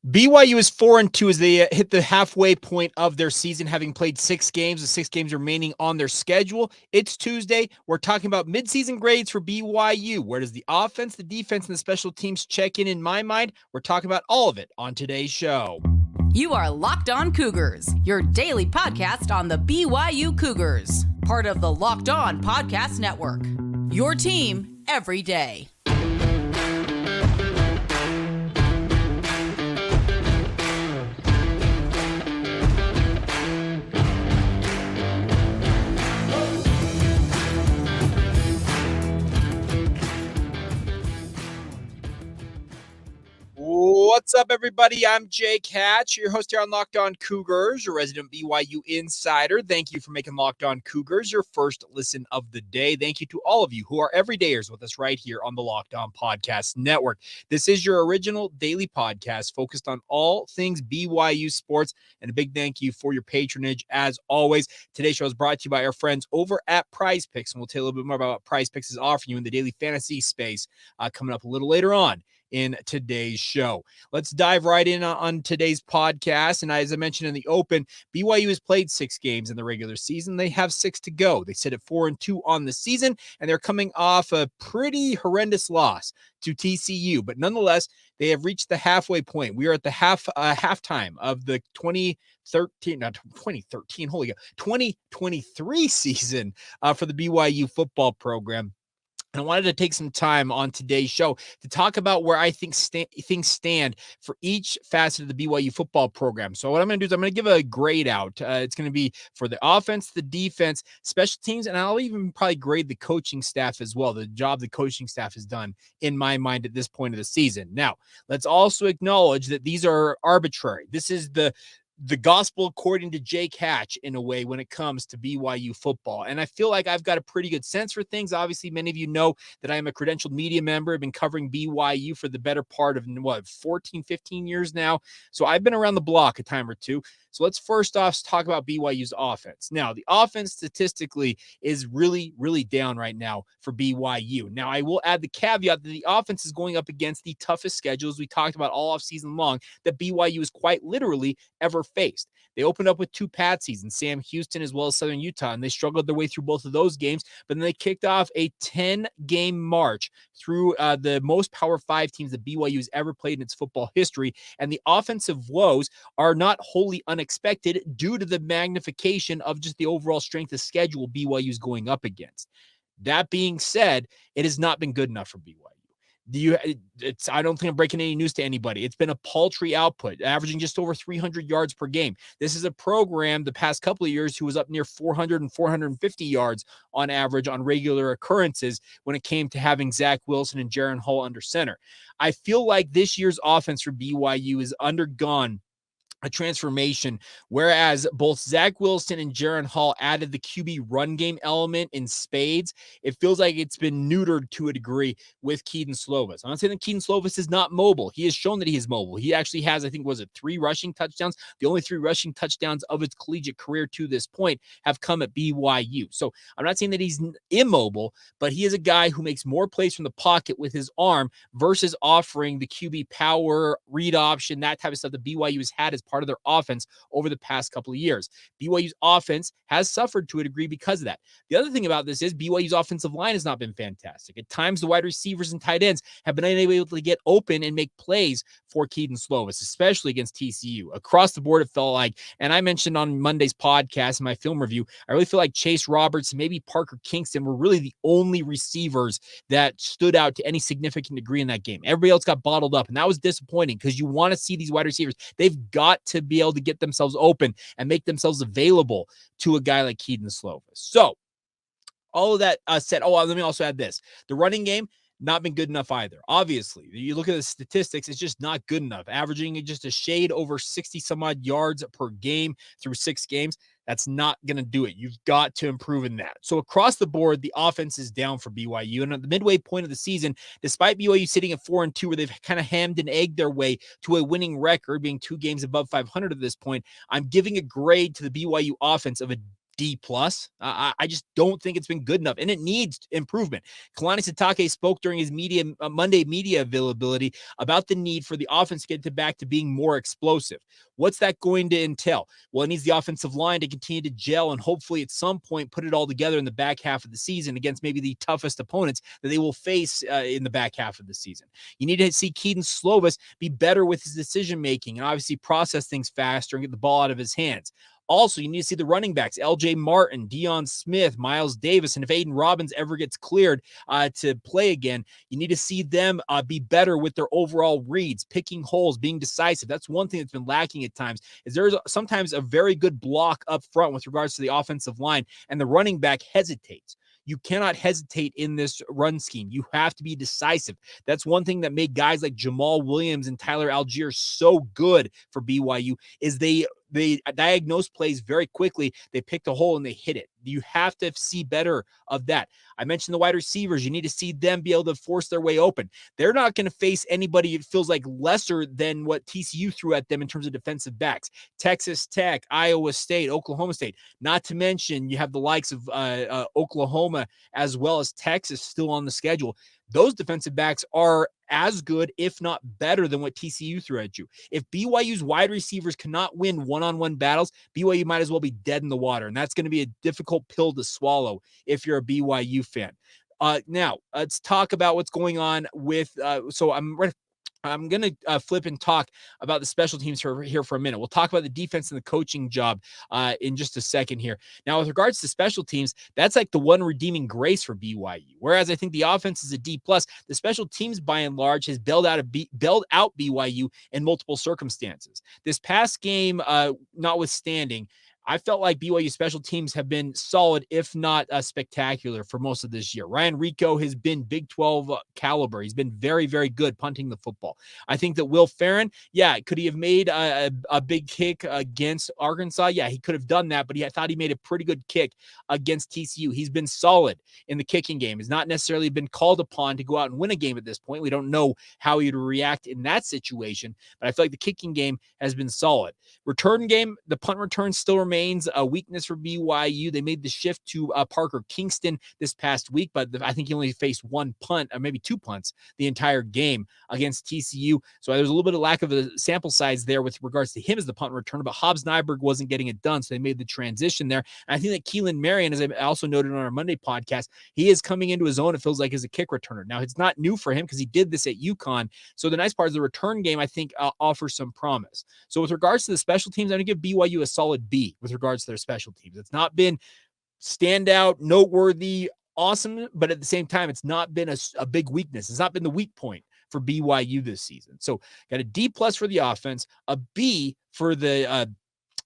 BYU is 4-2 as they hit the halfway point of their season, having played 6 games, with 6 games remaining on their schedule. It's Tuesday. We're talking about midseason grades for BYU. Where does the offense, the defense, and the special teams check in my mind? We're talking about all of it on today's show. You are Locked On Cougars, your daily podcast on the BYU Cougars, part of the Locked On Podcast Network. Your team every day. What's up, everybody? I'm Jake Hatch, your host here on Locked On Cougars, your resident BYU insider. Thank you for making Locked On Cougars your first listen of the day. Thank you to all of you who are everydayers with us right here on the Locked On Podcast Network. This is your original daily podcast focused on all things BYU sports, and a big thank you for your patronage as always. Today's show is brought to you by our friends over at Prize Picks, and we'll tell you a little bit more about what Prize Picks is offering you in the daily fantasy space coming up a little later on in today's show. Let's dive right in on today's podcast. And as I mentioned in the open, BYU has played 6 games in the regular season. They have 6 to go. They sit at 4-2 on the season, and they're coming off a pretty horrendous loss to TCU. But nonetheless, they have reached the halfway point. We are at the halftime of the 2023 season for the BYU football program. And I wanted to take some time on today's show to talk about where I think things stand for each facet of the BYU football program. So what I'm going to do is I'm going to give a grade out. It's going to be for the offense, the defense, special teams, and I'll even probably grade the coaching staff as well, the job the coaching staff has done in my mind at this point of the season. Now, let's also acknowledge that these are arbitrary. This is the gospel according to Jake Hatch in a way when it comes to BYU football. And I feel like I've got a pretty good sense for things. Obviously, many of you know that I am a credentialed media member. I've been covering BYU for the better part of 14, 15 years now. So I've been around the block a time or two. So let's first off talk about BYU's offense. Now, the offense statistically is really, really down right now for BYU. Now, I will add the caveat that the offense is going up against the toughest schedules we talked about all offseason long that BYU is quite literally ever faced. They opened up with 2 patsies in Sam Houston as well as Southern Utah, and they struggled their way through both of those games, but then they kicked off a 10-game march through the most Power 5 teams that BYU has ever played in its football history, and the offensive woes are not wholly unexpected due to the magnification of just the overall strength of schedule BYU is going up against. That being said, it has not been good enough for BYU. I don't think I'm breaking any news to anybody. It's been a paltry output, averaging just over 300 yards per game. This is a program the past couple of years who was up near 400 and 450 yards on average on regular occurrences when it came to having Zach Wilson and Jaron Hall under center. I feel like this year's offense for BYU has undergone a transformation, whereas both Zach Wilson and Jaron Hall added the QB run game element in spades. It feels like it's been neutered to a degree with Kedon Slovis. I'm not saying that Kedon Slovis is not mobile. He has shown that he is mobile. He actually has, I think, 3 rushing touchdowns? The only 3 rushing touchdowns of his collegiate career to this point have come at BYU. So I'm not saying that he's immobile, but he is a guy who makes more plays from the pocket with his arm versus offering the QB power, read option, that type of stuff that BYU has had as part of their offense over the past couple of years. BYU's offense has suffered to a degree because of that. The other thing about this is BYU's offensive line has not been fantastic. At times, the wide receivers and tight ends have been unable to get open and make plays for Kedon Slovis, especially against TCU. Across the board, it felt like, and I mentioned on Monday's podcast in my film review, I really feel like Chase Roberts and maybe Parker Kingston were really the only receivers that stood out to any significant degree in that game. Everybody else got bottled up, and that was disappointing because you want to see these wide receivers. They've got to be able to get themselves open and make themselves available to a guy like Kedon Slovis. So all of that said, let me also add this. The running game, not been good enough either. Obviously, you look at the statistics, it's just not good enough. Averaging just a shade over 60 some odd yards per game through 6 games. That's not going to do it. You've got to improve in that. So across the board, the offense is down for BYU. And at the midway point of the season, despite BYU sitting at 4-2, where they've kind of hammed and egged their way to a winning record, being 2 games above 500 at this point, I'm giving a grade to the BYU offense of a D plus. I just don't think it's been good enough, and it needs improvement. Kalani Sitake spoke during his Monday media availability about the need for the offense to get back to being more explosive. What's that going to entail? Well, it needs the offensive line to continue to gel and hopefully at some point put it all together in the back half of the season against maybe the toughest opponents that they will face in the back half of the season. You need to see Kedon Slovis be better with his decision making and obviously process things faster and get the ball out of his hands. Also, you need to see the running backs, LJ Martin, Deion Smith, Miles Davis, and if Aiden Robbins ever gets cleared to play again, you need to see them be better with their overall reads, picking holes, being decisive. That's one thing that's been lacking at times, is there's sometimes a very good block up front with regards to the offensive line, and the running back hesitates. You cannot hesitate in this run scheme. You have to be decisive. That's one thing that made guys like Jamal Williams and Tyler Algier so good for BYU is they diagnose plays very quickly. They pick the hole and they hit it. You have to see better of that. I mentioned the wide receivers. You need to see them be able to force their way open. They're not going to face anybody it feels like lesser than what TCU threw at them in terms of defensive backs. Texas Tech, Iowa State, Oklahoma State. Not to mention you have the likes of Oklahoma as well as Texas still on the schedule. Those defensive backs are as good, if not better, than what TCU threw at you. If BYU's wide receivers cannot win one-on-one battles, BYU might as well be dead in the water, and that's going to be a difficult pill to swallow if you're a BYU fan. Now, let's talk about what's going on with I'm going to flip and talk about the special teams here for a minute. We'll talk about the defense and the coaching job in just a second here. Now, with regards to special teams, that's like the one redeeming grace for BYU. Whereas I think the offense is a D+, the special teams by and large has bailed out BYU in multiple circumstances. This past game, notwithstanding, I felt like BYU special teams have been solid, if not spectacular for most of this year. Ryan Rico has been Big 12 caliber. He's been very, very good punting the football. I think that Will Farron, could he have made a big kick against Arkansas? Yeah, he could have done that, but I thought he made a pretty good kick against TCU. He's been solid in the kicking game. He's not necessarily been called upon to go out and win a game at this point. We don't know how he'd react in that situation, but I feel like the kicking game has been solid. Return game, the punt return still remains a weakness for BYU. They made the shift to Parker Kingston this past week, but I think he only faced one punt, or maybe two punts, the entire game against TCU. So there's a little bit of lack of a sample size there with regards to him as the punt returner, but Hobbs Nyberg wasn't getting it done, so they made the transition there. And I think that Keelan Marion, as I also noted on our Monday podcast, he is coming into his own, it feels like, as a kick returner. Now, it's not new for him because he did this at UConn. So the nice part is the return game, I think, offers some promise. So with regards to the special teams, I'm going to give BYU a solid B with regards to their special teams. It's not been standout, noteworthy, awesome, but at the same time, it's not been a big weakness. It's not been the weak point for BYU this season. So got a D+ for the offense, a B for the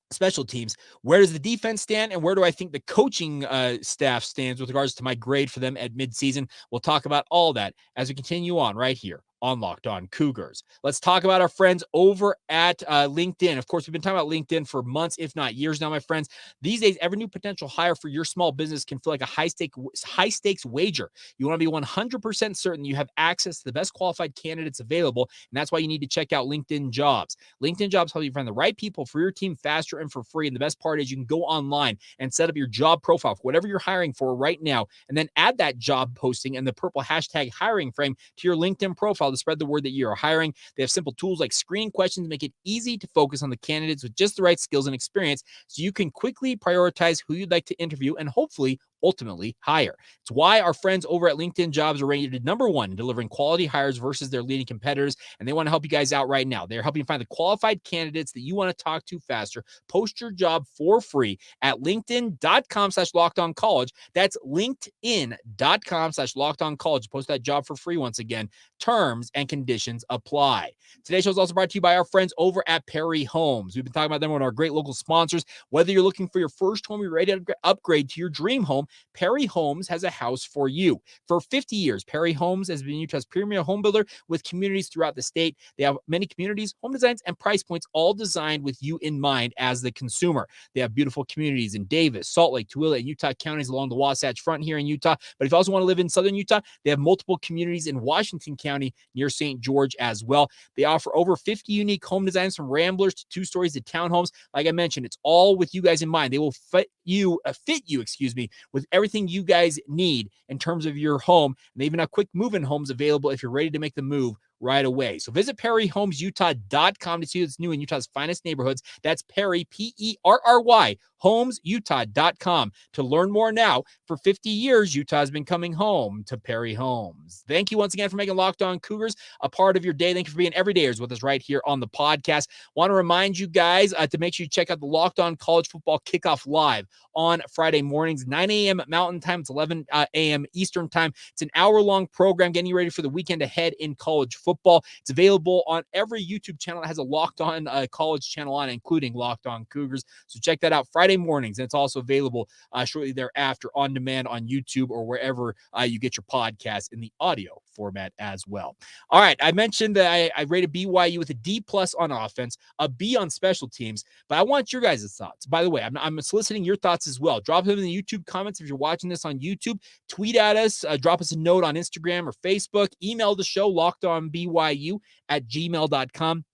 special teams. Where does the defense stand, and where do I think the coaching staff stands with regards to my grade for them at midseason? We'll talk about all that as we continue on right here on Locked On Cougars. Let's talk about our friends over at LinkedIn. Of course, we've been talking about LinkedIn for months, if not years now, my friends. These days, every new potential hire for your small business can feel like a high-stakes wager. You want to be 100% certain you have access to the best qualified candidates available, and that's why you need to check out LinkedIn Jobs. LinkedIn Jobs help you find the right people for your team faster and for free, and the best part is you can go online and set up your job profile for whatever you're hiring for right now, and then add that job posting and the purple hashtag hiring frame to your LinkedIn profile to spread the word that you are hiring. They have simple tools like screening questions to make it easy to focus on the candidates with just the right skills and experience so you can quickly prioritize who you'd like to interview and hopefully ultimately hire. It's why our friends over at LinkedIn Jobs are rated #1 in delivering quality hires versus their leading competitors, and they want to help you guys out right now. They're helping you find the qualified candidates that you want to talk to faster. Post your job for free at linkedin.com/lockedoncollege. That's linkedin.com/lockedoncollege. Post that job for free once again. Terms and conditions apply. Today's show is also brought to you by our friends over at Perry Homes. We've been talking about them on our great local sponsors. Whether you're looking for your first home, you're ready to upgrade to your dream home, Perry Homes has a house for you. For 50 years, Perry Homes has been Utah's premier home builder with communities throughout the state. They have many communities, home designs, and price points, all designed with you in mind as the consumer. They have beautiful communities in Davis, Salt Lake, Tooele, and Utah counties along the Wasatch Front here in Utah. But if you also want to live in southern Utah, they have multiple communities in Washington County near St. George as well. They offer over 50 unique home designs from ramblers to 2 stories to townhomes. Like I mentioned, it's all with you guys in mind. They will fit you, with everything you guys need in terms of your home. And they even have quick move-in homes available if you're ready to make the move right away. So visit PerryHomesUtah.com to see what's new in Utah's finest neighborhoods. That's Perry, Perry, HomesUtah.com to learn more now. For 50 years, Utah has been coming home to Perry Homes. Thank you once again for making Locked On Cougars a part of your day. Thank you for being everydayers with us right here on the podcast. Want to remind you guys to make sure you check out the Locked On College Football Kickoff Live on Friday mornings, 9 a.m. Mountain Time. It's 11 a.m. Eastern Time. It's an hour-long program getting you ready for the weekend ahead in college football. It's available on every YouTube channel that has a Locked On college channel on, including Locked On Cougars. So check that out Friday mornings. And it's also available shortly thereafter on demand on YouTube or wherever you get your podcast in the audio format as well. All right. I mentioned that I rated BYU with a D+ on offense, a B on special teams, but I want your guys' thoughts. By the way, I'm soliciting your thoughts as well. Drop them in the YouTube comments if you're watching this on YouTube. Tweet at us. Drop us a note on Instagram or Facebook. Email the show, lockedonbyu@gmail.com.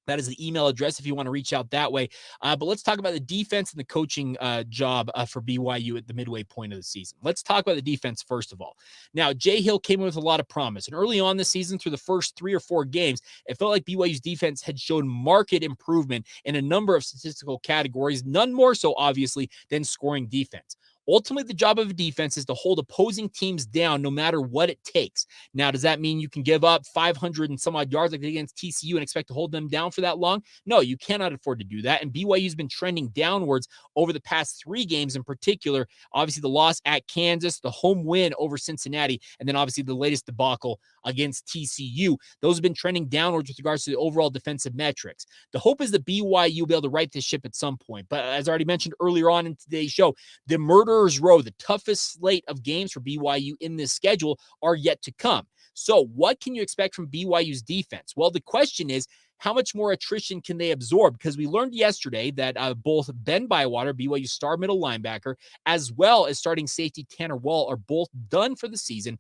That is the email address if you want to reach out that way. But let's talk about the defense and the coaching job for BYU at the midway point of the season. Let's talk about the defense first of all. Now, Jay Hill came in with a lot of promise. And early on this season, through the first 3 or 4 games, it felt like BYU's defense had shown marked improvement in a number of statistical categories, none more so, obviously, than scoring defense. Ultimately, the job of a defense is to hold opposing teams down no matter what it takes. Now, does that mean you can give up 500 and some odd yards like against TCU and expect to hold them down for that long? No, you cannot afford to do that. And BYU's been trending downwards over the past 3 games in particular. Obviously, the loss at Kansas, the home win over Cincinnati, and then obviously the latest debacle against TCU. Those have been trending downwards with regards to the overall defensive metrics. The hope is that BYU will be able to right this ship at some point. But as I already mentioned earlier on in today's show, the Murderers Row, the toughest slate of games for BYU in this schedule, are yet to come. So what can you expect from BYU's defense? Well, the question is, how much more attrition can they absorb? Because we learned yesterday that both Ben Bywater, BYU star middle linebacker, as well as starting safety Tanner Wall are both done for the season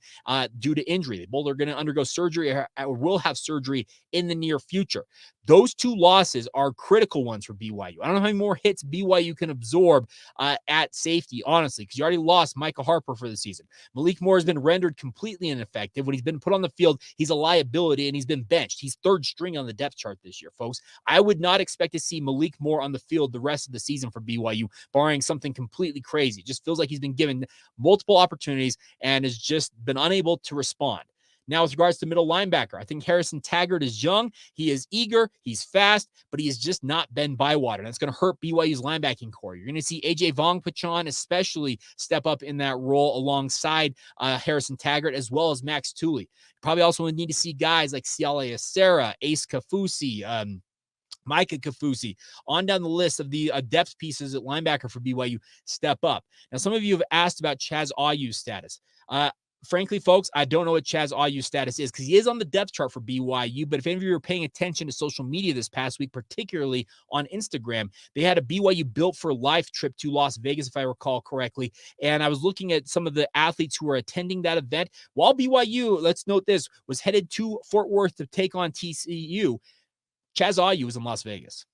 due to injury. They both are going to undergo surgery or will have surgery in the near future. Those 2 losses are critical ones for BYU. I don't know how many more hits BYU can absorb at safety, honestly, because you already lost Micah Harper for the season. Malik Moore has been rendered completely ineffective. When he's been put on the field, he's a liability and he's been benched. He's 3rd string on the depth chart this year, folks. I would not expect to see Malik Moore on the field the rest of the season for BYU, barring something completely crazy. It just feels like he's been given multiple opportunities and has just been unable to respond. Now, with regards to middle linebacker, I think Harrison Taggart is young. He is eager. He's fast, but he is just not Ben Bywater. That's going to hurt BYU's linebacking core. You're going to see AJ Vongpachon especially step up in that role alongside Harrison Taggart, as well as Max Tooley. Probably also need to see guys like Siale Acera, Ace Kafusi, Micah Kafusi, on down the list of the depth pieces at linebacker for BYU step up. Now, some of you have asked about Chaz Ayu's status. Frankly, folks, I don't know what Chaz Ayu's status is because he is on the depth chart for BYU. But if any of you were paying attention to social media this past week, particularly on Instagram, they had a BYU Built for Life trip to Las Vegas, if I recall correctly. And I was looking at some of the athletes who were attending that event. While BYU, let's note this, was headed to Fort Worth to take on TCU, Chaz Ayu was in Las Vegas.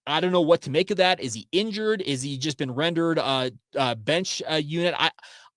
I don't know what to make of that. Is he injured? Is he just been rendered bench unit?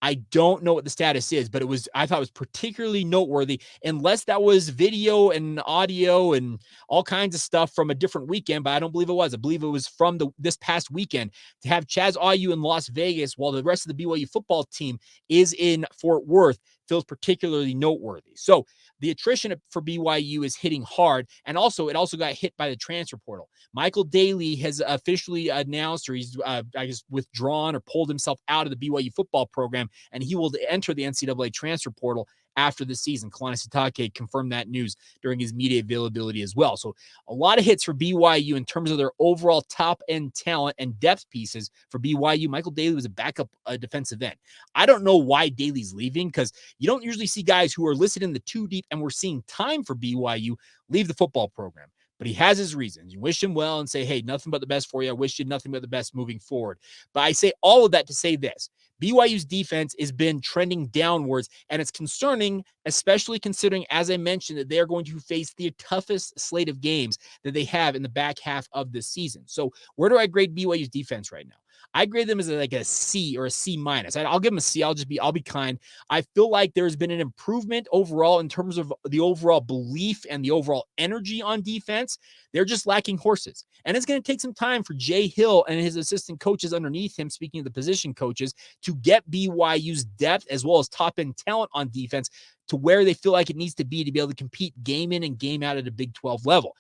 I don't know what the status is, but I thought it was particularly noteworthy, unless that was video and audio and all kinds of stuff from a different weekend, but I don't believe it was. I believe it was from this past weekend. To have Chaz Ayu in Las Vegas while the rest of the BYU football team is in Fort Worth feels particularly noteworthy. So the attrition for BYU is hitting hard, and also it also got hit by the transfer portal. Michael Daly has officially announced, or he's I guess withdrawn or pulled himself out of the BYU football program, and he will enter the NCAA transfer portal after the season. Kalani Sitake confirmed that news during his media availability as well. So a lot of hits for BYU in terms of their overall top-end talent and depth pieces for BYU. Michael Daly was a backup defensive end. I don't know why Daly's leaving, because you don't usually see guys who are listed in the 2 deep and we're seeing time for BYU leave the football program. But he has his reasons. You wish him well and say, hey, nothing but the best for you. I wish you nothing but the best moving forward. But I say all of that to say this. BYU's defense has been trending downwards, and it's concerning, especially considering, as I mentioned, that they are going to face the toughest slate of games that they have in the back half of the season. So where do I grade BYU's defense right now? I grade them as like a C or a C minus. I'll give them a C. I'll be kind. I feel like there's been an improvement overall in terms of the overall belief and the overall energy on defense. They're just lacking horses. And it's going to take some time for Jay Hill and his assistant coaches underneath him, speaking of the position coaches, to get BYU's depth as well as top-end talent on defense to where they feel like it needs to be able to compete game in and game out at a Big 12 level.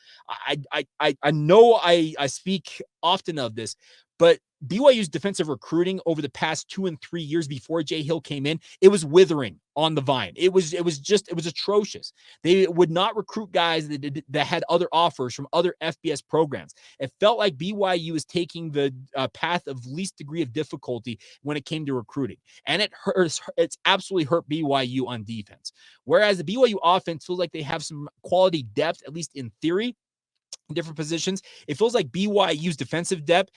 I know I speak often of this, but BYU's defensive recruiting over the past 2 and 3 years before Jay Hill came in, it was withering on the vine. It was atrocious. They would not recruit guys that had other offers from other FBS programs. It felt like BYU was taking the path of least degree of difficulty when it came to recruiting. And it's absolutely hurt BYU on defense. Whereas the BYU offense feels like they have some quality depth, at least in theory, different positions. It feels like BYU's defensive depth,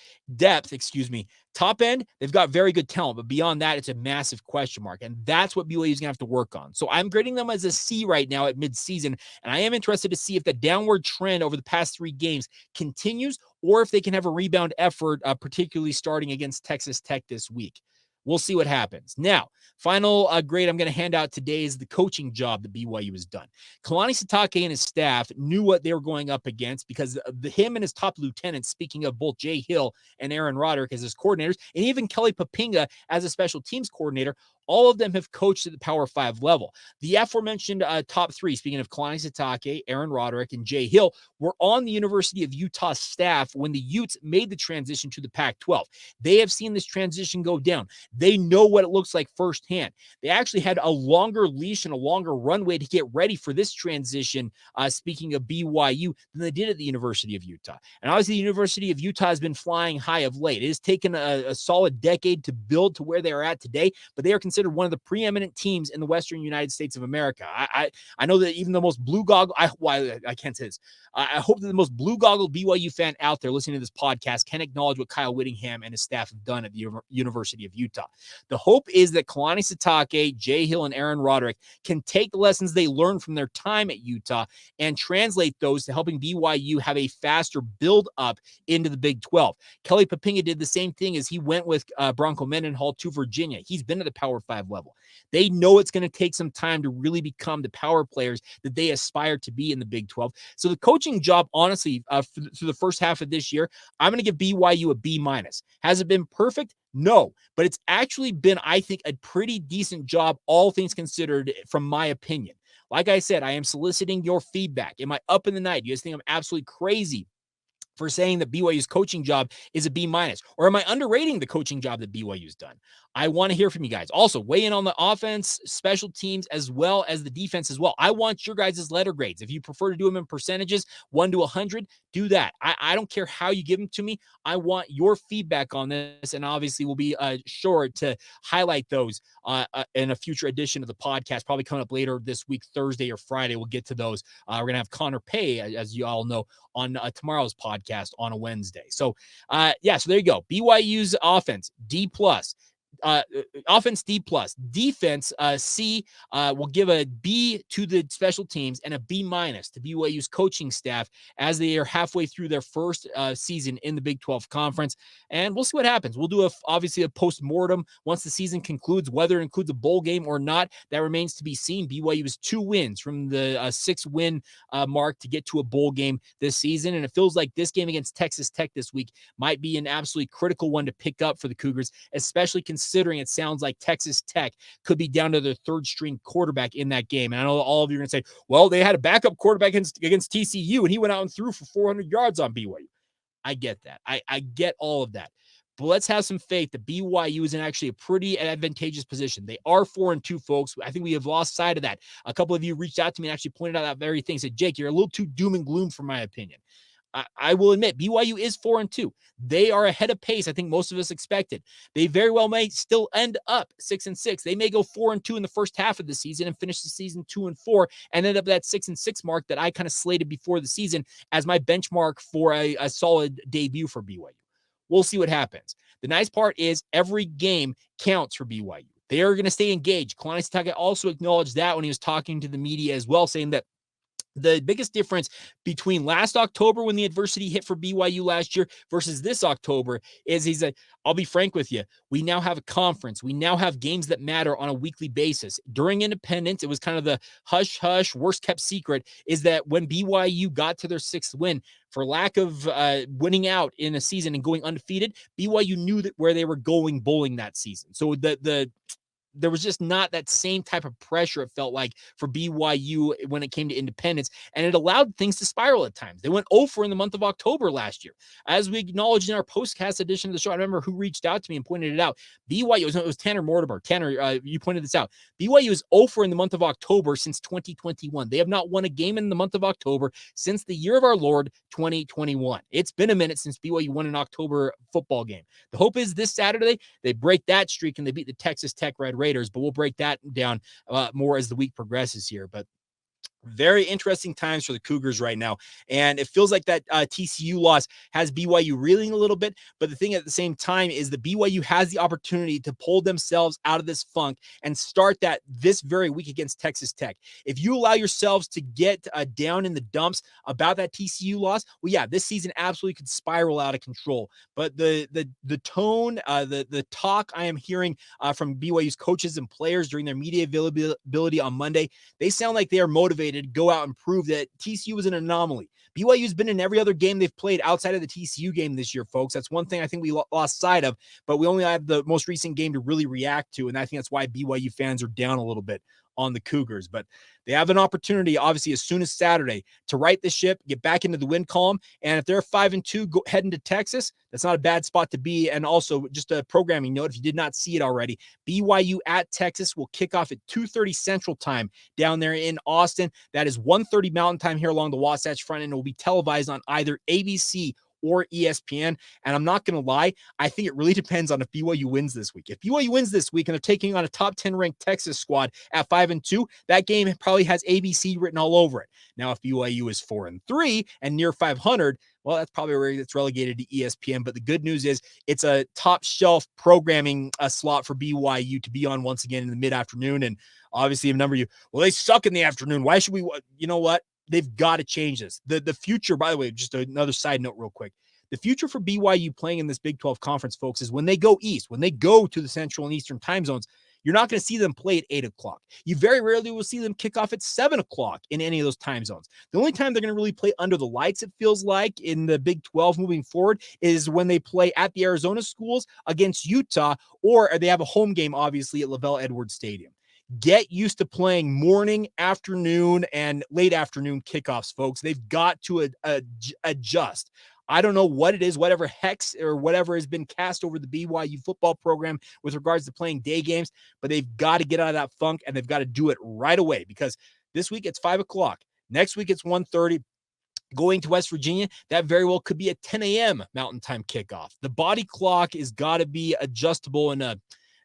top end, they've got very good talent, but beyond that, it's a massive question mark. And that's what BYU is going to have to work on. So I'm grading them as a C right now at midseason. And I am interested to see if the downward trend over the past 3 games continues, or if they can have a rebound effort, particularly starting against Texas Tech this week. We'll see what happens. Now, final grade I'm going to hand out today is the coaching job that BYU has done. Kalani Sitake and his staff knew what they were going up against, because him and his top lieutenants, speaking of both Jay Hill and Aaron Roderick as his coordinators, and even Kelly Papinga as a special teams coordinator, all of them have coached at the Power 5 level. The aforementioned top 3, speaking of Kalani Sitake, Aaron Roderick, and Jay Hill, were on the University of Utah staff when the Utes made the transition to the Pac-12. They have seen this transition go down. They know what it looks like firsthand. They actually had a longer leash and a longer runway to get ready for this transition, speaking of BYU, than they did at the University of Utah. And obviously, the University of Utah has been flying high of late. It has taken a solid decade to build to where they are at today, but they are considered one of the preeminent teams in the Western United States of America. I know that even the most blue goggle, I can't say this. I hope that the most blue goggle BYU fan out there listening to this podcast can acknowledge what Kyle Whittingham and his staff have done at the University of Utah. The hope is that Kalani Sitake, Jay Hill, and Aaron Roderick can take the lessons they learned from their time at Utah and translate those to helping BYU have a faster build up into the Big 12. Kelly Papinga did the same thing as he went with Bronco Mendenhall to Virginia. He's been at the Power 5 level. They know it's going to take some time to really become the power players that they aspire to be in the Big 12. So the coaching job, honestly, through the first half of this year, I'm going to give BYU a B minus. Has it been perfect? No, but it's actually been, I think, a pretty decent job, all things considered, from my opinion. Like I said, I am soliciting your feedback. Am I up in the night? You guys think I'm absolutely crazy for saying that BYU's coaching job is a B minus? Or am I underrating the coaching job that BYU's done? I want to hear from you guys. Also, weigh in on the offense, special teams, as well as the defense as well. I want your guys' letter grades. If you prefer to do them in percentages, 1 to 100, do that. I don't care how you give them to me. I want your feedback on this, and obviously we'll be sure to highlight those in a future edition of the podcast, probably coming up later this week, Thursday or Friday. We'll get to those. We're going to have Connor Pay, as you all know, on tomorrow's podcast on a Wednesday. So, so there you go. BYU's offense, D+. Offense D+, defense C. Will give a B to the special teams and a B- to BYU's coaching staff as they are halfway through their first season in the Big 12 Conference, and we'll see what happens. We'll do obviously a postmortem once the season concludes. Whether it includes a bowl game or not, that remains to be seen. BYU has 2 wins from the 6-win mark to get to a bowl game this season, and it feels like this game against Texas Tech this week might be an absolutely critical one to pick up for the Cougars, especially considering it sounds like Texas Tech could be down to their 3rd-string quarterback in that game. And I know all of you are going to say, well, they had a backup quarterback against TCU, and he went out and threw for 400 yards on BYU. I get that. I get all of that. but let's have some faith that BYU is in actually a pretty advantageous position. They are 4-2, folks. I think we have lost sight of that. A couple of you reached out to me and actually pointed out that very thing. Said, Jake, you're a little too doom and gloom for my opinion. I will admit, BYU is 4-2. They are ahead of pace. I think most of us expected. They very well may still end up 6-6. They may go 4-2 in the first half of the season and finish the season 2-4 and end up that 6-6 mark that I kind of slated before the season as my benchmark for a solid debut for BYU. We'll see what happens. The nice part is every game counts for BYU. They are going to stay engaged. Kalani Sitake also acknowledged that when he was talking to the media as well, saying that the biggest difference between last October when the adversity hit for BYU last year versus this October is he's like, I'll be frank with you. We now have a conference. We now have games that matter on a weekly basis. During independence, it was kind of the hush-hush, worst-kept secret is that when BYU got to their 6th win, for lack of winning out in a season and going undefeated, BYU knew that where they were going bowling that season. So there was just not that same type of pressure, it felt like, for BYU when it came to independence, and it allowed things to spiral at times. They went 0-4 in the month of October last year. As we acknowledged in our postcast edition of the show, I remember who reached out to me and pointed it out. BYU, it was Tanner Mortimer. Tanner, you pointed this out. BYU is 0-4 in the month of October since 2021. They have not won a game in the month of October since the year of our Lord, 2021. It's been a minute since BYU won an October football game. The hope is this Saturday, they break that streak and they beat the Texas Tech Red Raiders, but we'll break that down more as the week progresses here. But very interesting times for the Cougars right now. And it feels like that TCU loss has BYU reeling a little bit. But the thing at the same time is that BYU has the opportunity to pull themselves out of this funk and start that this very week against Texas Tech. If you allow yourselves to get down in the dumps about that TCU loss, well, yeah, this season absolutely could spiral out of control. But the tone, the talk I am hearing from BYU's coaches and players during their media availability on Monday, they sound like they are motivated to go out and prove that TCU is an anomaly. BYU's been in every other game they've played outside of the TCU game this year, folks. That's one thing I think we lost sight of, but we only have the most recent game to really react to, and I think that's why BYU fans are down a little bit on the Cougars. But they have an opportunity, obviously, as soon as Saturday to right the ship, get back into the win column. And if they're 5-2 heading to Texas, that's not a bad spot to be. And also, just a programming note, if you did not see it already, BYU at Texas will kick off at 2:30 Central Time down there in Austin. That is 1:30 Mountain Time here along the Wasatch Front, and it will be televised on either ABC or ESPN. And I'm not going to lie, I think it really depends on if BYU wins this week. If BYU wins this week and they're taking on a top 10 ranked Texas squad at 5-2, that game probably has ABC written all over it. Now, if BYU is 4-3 and near 500, well, that's probably where it's relegated to ESPN. But the good news is it's a top shelf programming slot for BYU to be on once again in the mid-afternoon. And obviously, a number of you, well, they suck in the afternoon. Why should we? You know what? They've got to change this. The future, by the way, just another side note real quick. The future for BYU playing in this Big 12 conference, folks, is when they go east, when they go to the Central and Eastern time zones, you're not going to see them play at 8 o'clock. You very rarely will see them kick off at 7 o'clock in any of those time zones. The only time they're going to really play under the lights, it feels like, in the Big 12 moving forward is when they play at the Arizona schools against Utah, or they have a home game, obviously, at LaVell Edwards Stadium. Get used to playing morning, afternoon, and late afternoon kickoffs, folks. They've got to adjust. I don't know what it is, whatever hex or whatever has been cast over the BYU football program with regards to playing day games, but they've got to get out of that funk, and they've got to do it right away, because this week it's 5 o'clock. Next week it's 1:30. Going to West Virginia, that very well could be a 10 a.m. Mountain Time kickoff. The body clock has got to be adjustable, and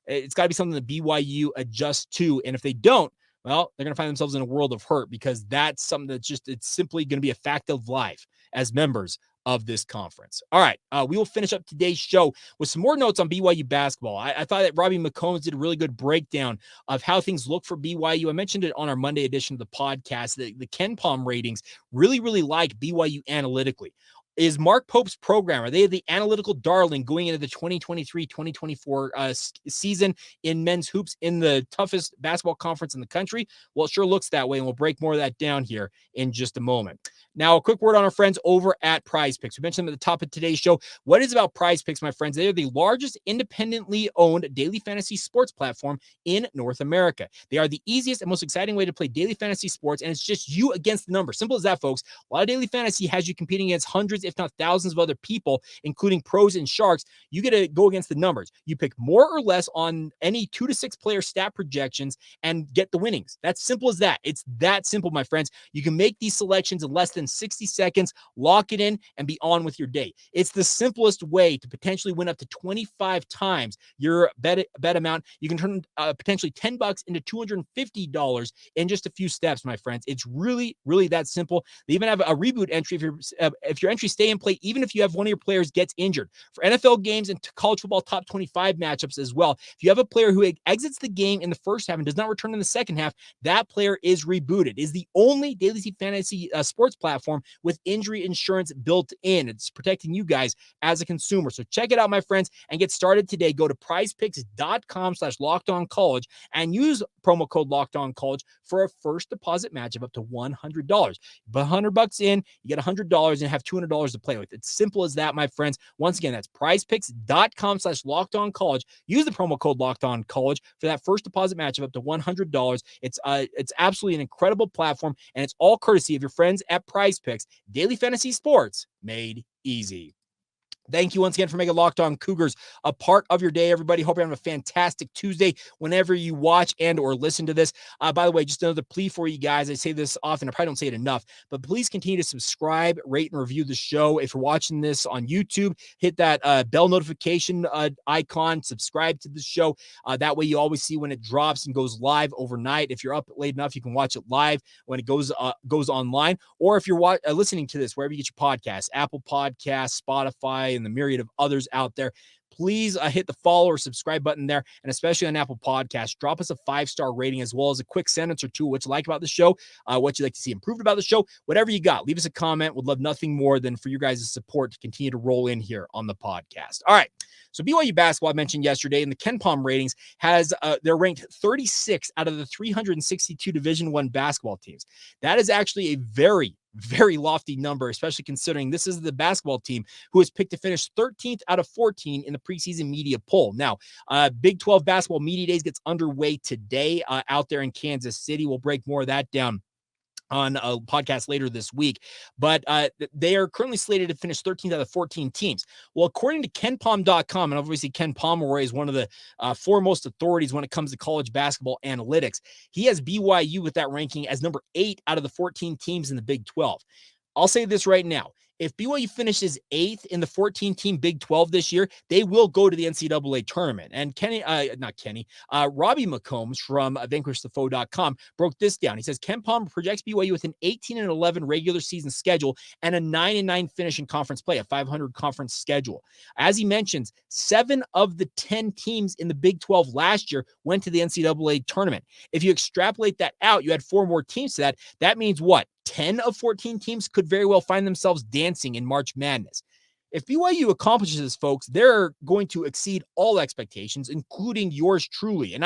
it's got to be something that BYU adjusts to. And if they don't, well, they're going to find themselves in a world of hurt, because that's something that's just, it's simply going to be a fact of life as members of this conference. All right. We will finish up today's show with some more notes on BYU basketball. I thought that Robbie McCombs did a really good breakdown of how things look for BYU. I mentioned it on our Monday edition of the podcast. The Ken Palm ratings really like BYU analytically. Is Mark Pope's program, are they the analytical darling going into the 2023-2024 season in men's hoops in the toughest basketball conference in the country? Well, it sure looks that way, and we'll break more of that down here in just a moment. Now, a quick word on our friends over at Prize Picks. We mentioned them at the top of today's show. What is about Prize Picks, my friends? They are the largest independently owned daily fantasy sports platform in North America. They are the easiest and most exciting way to play daily fantasy sports, and it's just you against the number. Simple as that, folks. A lot of daily fantasy has you competing against hundreds, if not thousands of other people, including pros and sharks. You get to go against the numbers. You pick more or less on any 2 to 6 player stat projections and get the winnings. That's simple as that. It's that simple, my friends. You can make these selections in less than 60 seconds, lock it in, and be on with your day. It's the simplest way to potentially win up to 25 times your bet amount. You can turn potentially $10 into $250 in just a few steps, my friends. It's really, really that simple. They even have a reboot entry if your entry stay in play, even if you have one of your players gets injured. For NFL games and college football top 25 matchups as well, if you have a player who exits the game in the first half and does not return in the second half, that player is rebooted. It is the only daily fantasy sports platform with injury insurance built in. It's protecting you guys as a consumer. So check it out, my friends, and get started today. Go to prizepicks.com/lockedoncollege and use promo code LockedOnCollege for a first deposit match of up to $100. But $100 in, you get $100 and have $200 to play with. It's simple as that, my friends. Once again, that's prizepicks.com/lockedoncollege. Use the promo code LockedOnCollege for that first deposit match of up to $100. It's absolutely an incredible platform, and it's all courtesy of your friends at Prize Picks. Daily fantasy sports made easy. Thank you once again for making Locked On Cougars a part of your day, everybody. Hope you're having a fantastic Tuesday whenever you watch and or listen to this. By the way, just another plea for you guys. I say this often. I probably don't say it enough, but please continue to subscribe, rate, and review the show. If you're watching this on YouTube, hit that bell notification icon, subscribe to the show. That way you always see when it drops and goes live overnight. If you're up late enough, you can watch it live when it goes online. Or if you're listening to this, wherever you get your podcasts, Apple Podcasts, Spotify, and the myriad of others out there, please hit the follow or subscribe button there. And especially on Apple Podcasts, drop us a 5-star rating as well as a quick sentence or two what you like about the show, what you'd like to see improved about the show, whatever you got. Leave us a comment. Would love nothing more than for your guys' support to continue to roll in here on the podcast. All right. So BYU Basketball, I mentioned yesterday, in the KenPom ratings, they're ranked 36 out of the 362 Division I basketball teams. That is actually a very, very lofty number, especially considering this is the basketball team who was picked to finish 13th out of 14 in the preseason media poll. Now, Big 12 basketball media days gets underway today out there in Kansas City. We'll break more of that down on a podcast later this week, but they are currently slated to finish 13th out of 14 teams. Well, according to KenPom.com, and obviously Ken Pomeroy is one of the foremost authorities when it comes to college basketball analytics, he has BYU with that ranking as number 8 out of the 14 teams in the Big 12. I'll say this right now. If BYU finishes 8th in the 14-team Big 12 this year, they will go to the NCAA tournament. And Robbie McCombs from VanquishTheFoe.com broke this down. He says Ken Palmer projects BYU with an 18-11 regular season schedule and a 9-9 finish in conference play, a 500 conference schedule. As he mentions, 7 of the 10 teams in the Big 12 last year went to the NCAA tournament. If you extrapolate that out, you add 4 more teams to that. That means what? 10 of 14 teams could very well find themselves dancing in March Madness. If BYU accomplishes this, folks, they're going to exceed all expectations, including yours truly. And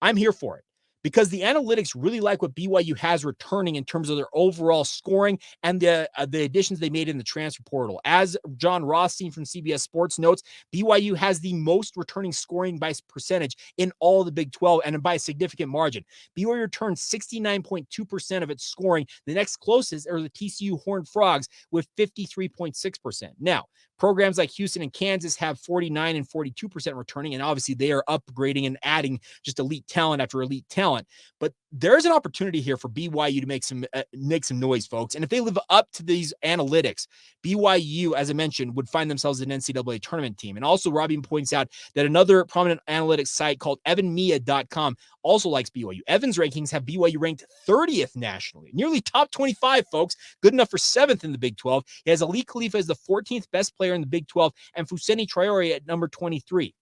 I'm here for it because the analytics really like what BYU has returning in terms of their overall scoring and the additions they made in the transfer portal. As John Rothstein from CBS Sports notes, BYU has the most returning scoring by percentage in all of the Big 12 and by a significant margin. BYU returns 69.2% of its scoring. The next closest are the TCU Horned Frogs with 53.6%. Now, programs like Houston and Kansas have 49 and 42% returning, and obviously they are upgrading and adding just elite talent after elite talent. But there's an opportunity here for BYU to make some noise, folks. And if they live up to these analytics, BYU, as I mentioned, would find themselves an NCAA tournament team. And also, Robbie points out that another prominent analytics site called evanmia.com also likes BYU. Evan's rankings have BYU ranked 30th nationally, nearly top 25, folks. Good enough for 7th in the Big 12. He has Ali Khalifa as the 14th best player in the Big 12 and Fousseyni Traore at number 23.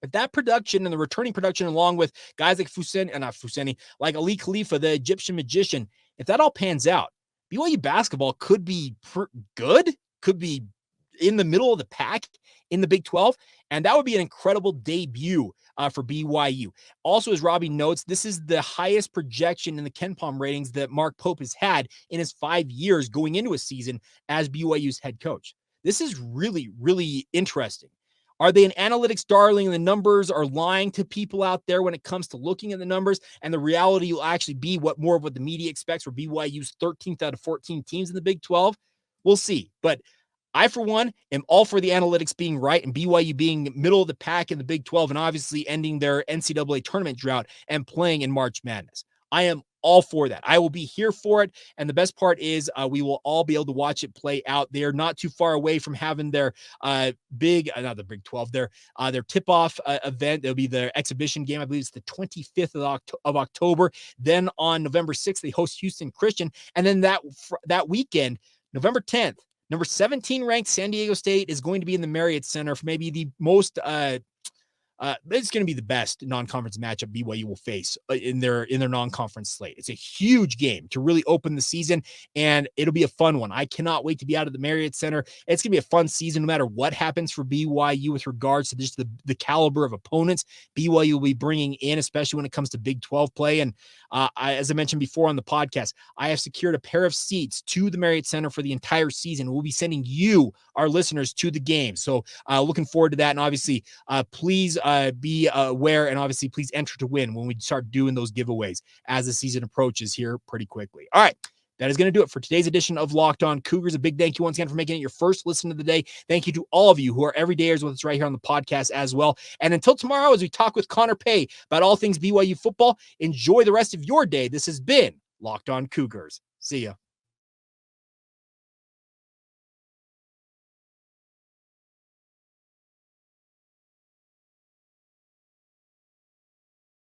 If that production and the returning production, along with guys like like Ali Khalifa, the Egyptian magician, if that all pans out, BYU basketball could be good, could be in the middle of the pack in the Big 12, and that would be an incredible debut for BYU. Also, as Robbie notes, this is the highest projection in the KenPom ratings that Mark Pope has had in his 5 years going into a season as BYU's head coach. This is really, really interesting. Are they an analytics darling and the numbers are lying to people out there when it comes to looking at the numbers, and the reality will actually be more of what the media expects for BYU's 13th out of 14 teams in the Big 12? We'll see. But I, for one, am all for the analytics being right and BYU being middle of the pack in the Big 12 and obviously ending their NCAA tournament drought and playing in March Madness. I am all for that. I will be here for it. And the best part is we will all be able to watch it play out. They are not too far away from having their not the Big 12, their tip-off event. It'll be their exhibition game. I believe it's the 25th of October. Then on November 6th, they host Houston Christian. And then that weekend, November 10th, number 17 ranked San Diego State is going to be in the Marriott Center for maybe the most it's going to be the best non-conference matchup BYU will face in their non-conference slate. It's a huge game to really open the season, and it'll be a fun one. I cannot wait to be out at the Marriott Center. It's going to be a fun season no matter what happens for BYU with regards to just the caliber of opponents BYU will be bringing in, especially when it comes to Big 12 play. And as I mentioned before on the podcast, I have secured a pair of seats to the Marriott Center for the entire season. We'll be sending you, our listeners, to the game. So looking forward to that. And obviously, please be aware, and obviously please enter to win when we start doing those giveaways as the season approaches here pretty quickly. All right. That is going to do it for today's edition of Locked On Cougars. A big thank you once again for making it your first listen of the day. Thank you to all of you who are everydayers with us right here on the podcast as well. And until tomorrow, as we talk with Connor Pay about all things BYU football, enjoy the rest of your day. This has been Locked On Cougars. See ya.